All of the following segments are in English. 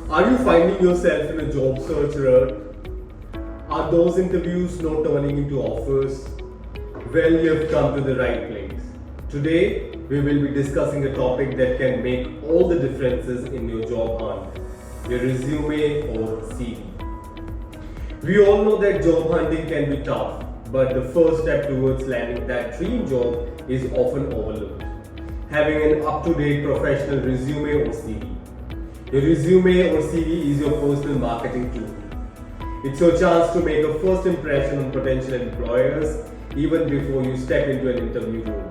Are you finding yourself in a job search rut? Are those interviews not turning into offers? Well, you have come to the right place. Today, we will be discussing a topic that can make all the differences in your job hunt, your resume or CV. We all know that job hunting can be tough, but the first step towards landing that dream job is often overlooked. Having an up-to-date professional resume or CV. Your resume or CV is your personal marketing tool. It's your chance to make a first impression on potential employers even before you step into an interview room.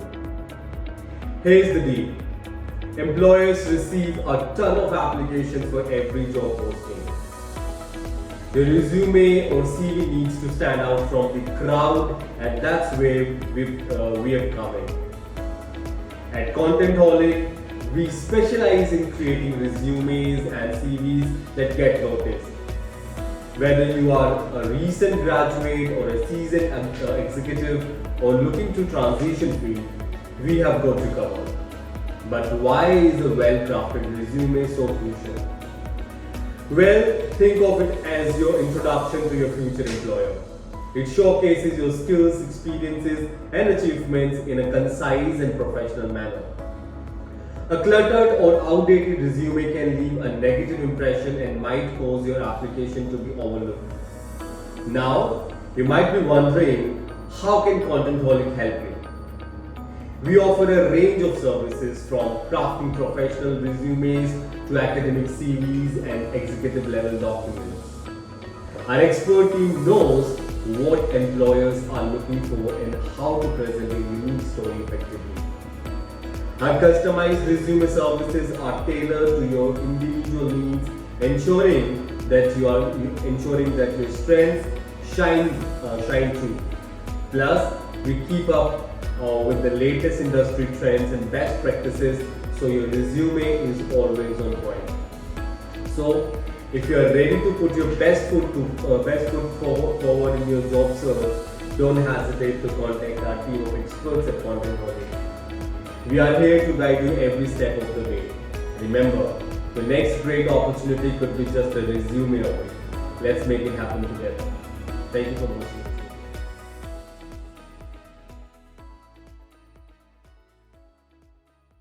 Here's the deal. Employers receive a ton of applications for every job posting. Your resume or CV needs to stand out from the crowd, and that's where we have come in. At Contentholic, we specialize in creating resumes and CVs that get noticed. Whether you are a recent graduate or a seasoned executive or looking to transition field, we have got you covered. But why is a well-crafted resume so crucial? Well, think of it as your introduction to your future employer. It showcases your skills, experiences, and achievements in a concise and professional manner. A cluttered or outdated resume can leave a negative impression and might cause your application to be overlooked. Now, you might be wondering, how can Contentholic help you? We offer a range of services from crafting professional resumes to academic CVs and executive level documents. Our expert team knows what employers are looking for and how to present a unique story effectively. Our customized resume services are tailored to your individual needs, ensuring that your strengths shine through. Plus, we keep up with the latest industry trends and best practices, so your resume is always on point. So, if you are ready to put your best foot forward in your job search, don't hesitate to contact our team of experts at Contentholic. We are here to guide you every step of the way. Remember, the next great opportunity could be just a resume away. Let's make it happen together. Thank you for watching.